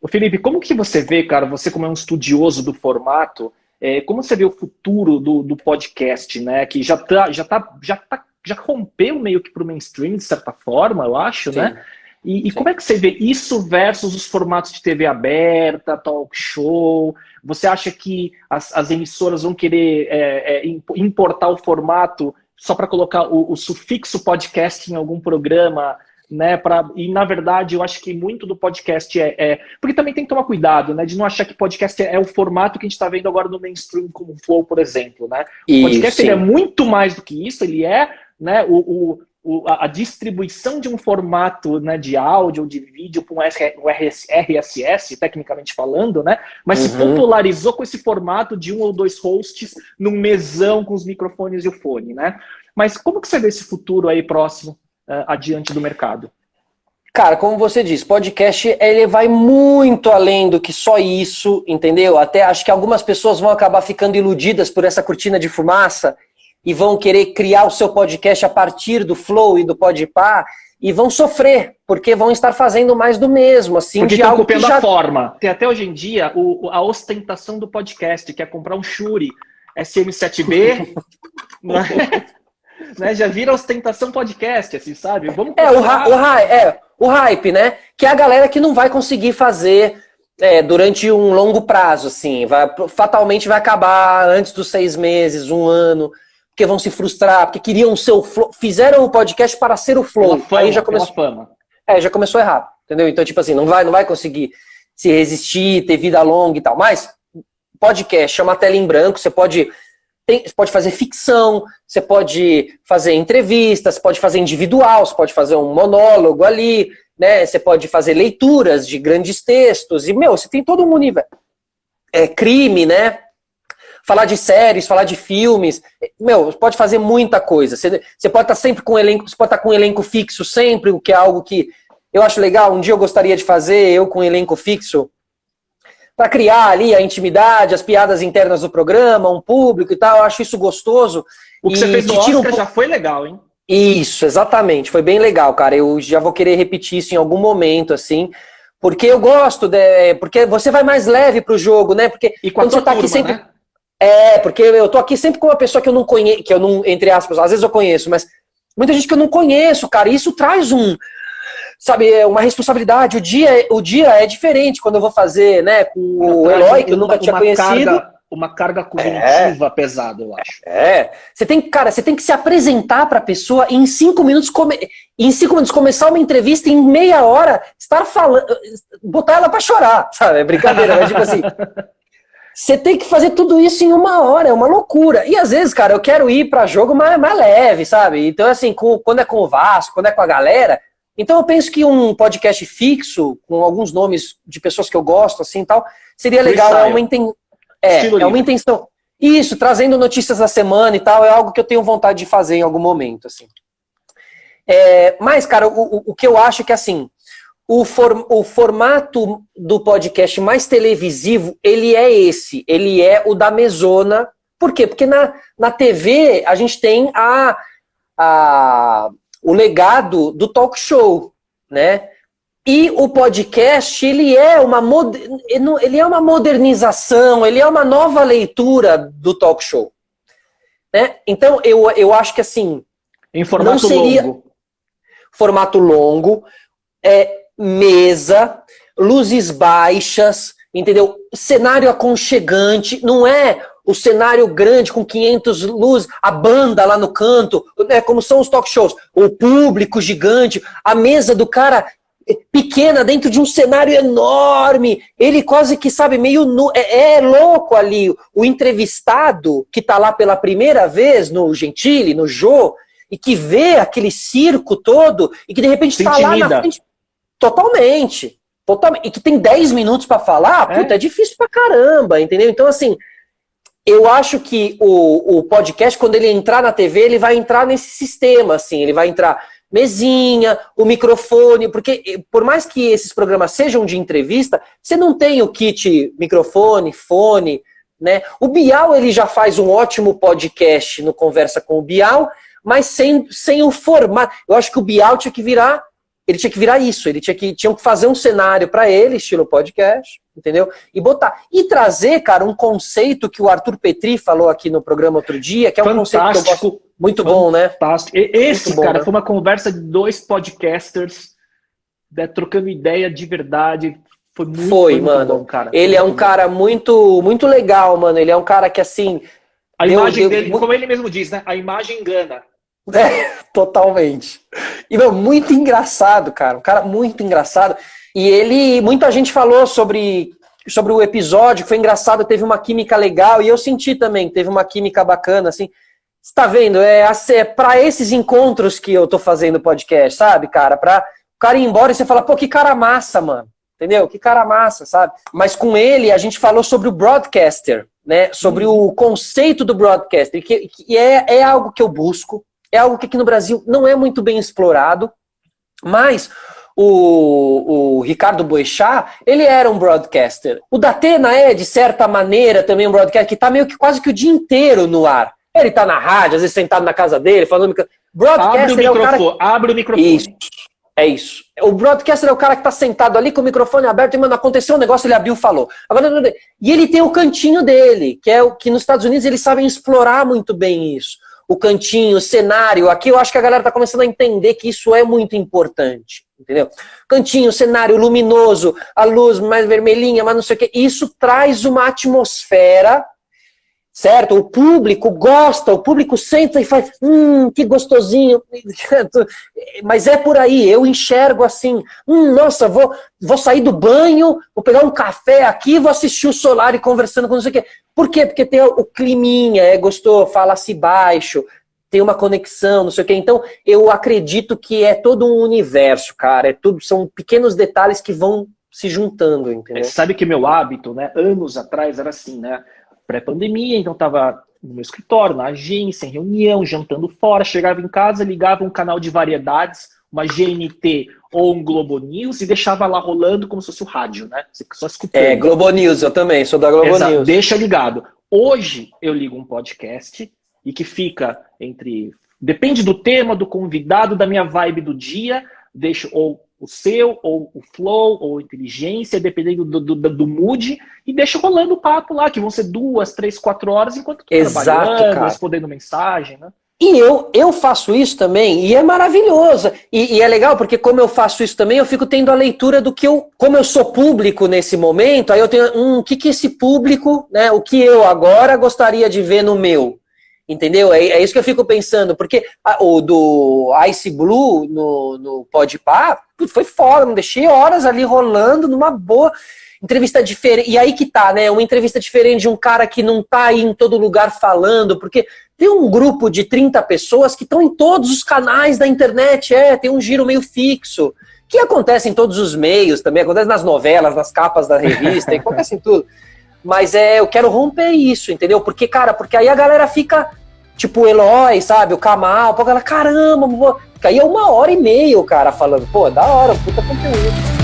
Ô Felipe, como que você vê, cara, você como é um estudioso do formato, como você vê o futuro do podcast, né? Que já rompeu meio que para o mainstream, de certa forma, eu acho, né? Sim, E como sim. é que você vê isso versus os formatos de TV aberta, talk show? Você acha que as emissoras vão querer importar o formato só para colocar o sufixo podcast em algum programa, né? E na verdade, eu acho que muito do podcast porque também tem que tomar cuidado, né? De não achar que podcast é o formato que a gente está vendo agora no mainstream, como o Flow, por exemplo, né? O E podcast ele é sim. muito mais do que isso, ele é, né, a distribuição de um formato, né, de áudio ou de vídeo para um RSS, tecnicamente falando, né, mas se Uhum. popularizou com esse formato de um ou dois hosts num mesão com os microfones e o fone, né? Mas como que você vê esse futuro aí próximo, adiante do mercado? Cara, como você disse, podcast ele vai muito além do que só isso, entendeu? Até acho que algumas pessoas vão acabar ficando iludidas por essa cortina de fumaça e vão querer criar o seu podcast a partir do Flow e do Podpah e vão sofrer, porque vão estar fazendo mais do mesmo, assim, Porque de estão algo que copiando já... a forma. Tem até hoje em dia a ostentação do podcast, que é comprar um Shure SM7B, né? Já vira ostentação podcast, assim, sabe? Vamos copiar. O hype, né? Que é a galera que não vai conseguir fazer durante um longo prazo, assim. Fatalmente vai acabar antes dos 6 meses, um ano, porque vão se frustrar, porque queriam ser o Flow, fizeram o podcast para ser o Flow. Fama, aí já começou, fama. Já começou errado, entendeu? Então, tipo assim, não vai conseguir se resistir, ter vida longa e tal. Mas podcast é uma tela em branco, você pode fazer ficção, você pode fazer entrevistas, você pode fazer individual, você pode fazer um monólogo ali, né? Você pode fazer leituras de grandes textos, e, você tem todo um universo. Crime, né? Falar de séries, falar de filmes, pode fazer muita coisa. Você pode estar sempre com elenco, você pode estar com um elenco fixo sempre, o que é algo que eu acho legal. Um dia eu gostaria de fazer, eu com um elenco fixo, para criar ali a intimidade, as piadas internas do programa, um público e tal. Eu acho isso gostoso. O que você fez no Oscar já foi legal, hein? Isso, exatamente. Foi bem legal, cara. Eu já vou querer repetir isso em algum momento, assim, porque eu gosto, porque você vai mais leve pro jogo, né? Porque e quando você tá aqui sempre... né? Porque eu tô aqui sempre com uma pessoa que eu não conheço, que eu não, entre aspas, às vezes eu conheço, mas muita gente que eu não conheço, cara. E isso traz uma responsabilidade. O dia é diferente quando eu vou fazer, né, com o Eloy, que eu nunca tinha conhecido. Uma carga cognitiva pesada, eu acho. Você tem que se apresentar para a pessoa em 5 minutos, começar uma entrevista, em meia hora, estar falando, botar ela para chorar, sabe? É brincadeira, mas tipo assim, você tem que fazer tudo isso em 1 hora, é uma loucura. E às vezes, cara, eu quero ir para jogo mais leve, sabe? Então, assim, quando é com o Vasco, quando é com a galera. Então eu penso que um podcast fixo, com alguns nomes de pessoas que eu gosto, assim, tal, seria legal. É uma intenção. Isso, trazendo notícias da semana e tal, é algo que eu tenho vontade de fazer em algum momento, assim. Mas, cara, o que eu acho é que, assim, o formato do podcast mais televisivo, ele é o da mesona. Por quê? Porque na TV a gente tem o legado do talk show, né? E o podcast, ele é uma modernização, ele é uma nova leitura do talk show, né? Então, eu acho que, assim... Em formato longo. Formato longo, mesa, luzes baixas, entendeu? Cenário aconchegante, não é o cenário grande com 500 luzes, a banda lá no canto, como são os talk shows, o público gigante, a mesa do cara pequena dentro de um cenário enorme, ele quase que, sabe, meio nu, louco ali, o entrevistado que tá lá pela primeira vez no Gentili, no Jô, e que vê aquele circo todo, e que de repente tá lá na frente, totalmente, e que tem 10 minutos para falar, puta, é difícil pra caramba, entendeu? Então, assim, eu acho que o podcast, quando ele entrar na TV, ele vai entrar nesse sistema, assim, ele vai entrar mesinha, o microfone, porque por mais que esses programas sejam de entrevista, você não tem o kit microfone, fone, né? O Bial, ele já faz um ótimo podcast no Conversa com o Bial, mas sem o formato. Eu acho que o Bial tinha que virar ele tinha que virar isso, tinham que fazer um cenário para ele, estilo podcast, entendeu? E botar. E trazer, cara, um conceito que o Arthur Petri falou aqui no programa outro dia, que é um conceito que eu gosto muito bom, né? Fantástico. Esse, muito bom, cara, né? foi uma conversa de 2 podcasters, né, trocando ideia de verdade. Foi muito mano. bom, cara. Ele é um cara muito, muito legal, mano. Ele é um cara que, assim... A imagem dele, como ele mesmo diz, né? A imagem engana. Totalmente. E, meu, muito engraçado, cara. Um cara muito engraçado. E muita gente falou sobre o episódio, foi engraçado, teve uma química legal, e eu senti também, teve uma química bacana, assim. Você tá vendo? É pra esses encontros que eu tô fazendo podcast, sabe, cara? Pra o cara ir embora e você fala, pô, que cara massa, mano. Entendeu? Que cara massa, sabe? Mas com ele, a gente falou sobre o broadcaster, né? Sobre o conceito do broadcaster, que é algo que eu busco, é algo que aqui no Brasil não é muito bem explorado, mas o Ricardo Boechat, ele era um broadcaster. O Datena é, de certa maneira, também um broadcaster que tá meio que quase que o dia inteiro no ar. Ele tá na rádio, às vezes sentado na casa dele, falando... Broadcaster abre o microfone. Isso. É isso. O broadcaster é o cara que tá sentado ali com o microfone aberto e, mano, aconteceu um negócio, ele abriu e falou. E ele tem o cantinho dele, que é o que nos Estados Unidos eles sabem explorar muito bem isso. O cantinho, o cenário. Aqui eu acho que a galera tá começando a entender que isso é muito importante. Entendeu? Cantinho, cenário luminoso, a luz mais vermelhinha, mas não sei o quê. Isso traz uma atmosfera, certo? O público gosta, o público senta e faz, que gostosinho. Mas é por aí, eu enxergo assim, nossa, vou sair do banho, vou pegar um café aqui, vou assistir o Solari conversando com não sei o quê. Por quê? Porque tem o climinha, é gostoso, fala-se baixo, tem uma conexão, não sei o quê. Então, eu acredito que é todo um universo, cara. São pequenos detalhes que vão se juntando, entendeu? Sabe que meu hábito, né, anos atrás era assim, né? Pré-pandemia, então tava no meu escritório, na agência, em reunião, jantando fora, chegava em casa, ligava um canal de variedades, uma GNT ou um Globo News e deixava lá rolando como se fosse o rádio, né? Você só escutando. Globo News, eu também, sou da Globo Exato, News. deixa ligado. Hoje eu ligo um podcast e que fica depende do tema, do convidado, da minha vibe do dia, deixo ou o seu, ou o flow, ou inteligência, dependendo do mood, e deixa rolando o papo lá, que vão ser 2, 3, 4 horas, enquanto eu tô trabalhando, cara, respondendo mensagem, né? E eu faço isso também, e é maravilhoso. E é legal, porque como eu faço isso também, eu fico tendo a leitura do que como eu sou público nesse momento, aí eu tenho, o que esse público, né, o que eu agora gostaria de ver no meu. Entendeu? É isso que eu fico pensando, porque o do Ice Blue no Podpah foi fora, não deixei horas ali rolando numa boa entrevista diferente. E aí que tá, né? Uma entrevista diferente de um cara que não tá aí em todo lugar falando, porque tem um grupo de 30 pessoas que estão em todos os canais da internet, tem um giro meio fixo, que acontece em todos os meios também, acontece nas novelas, nas capas da revista, acontece em tudo. Mas eu quero romper isso, entendeu? Porque, cara, aí a galera fica, tipo o Eloy, sabe? O Kamal, caramba, porque aí é 1h30 o cara falando, pô, da hora, puta conteúdo.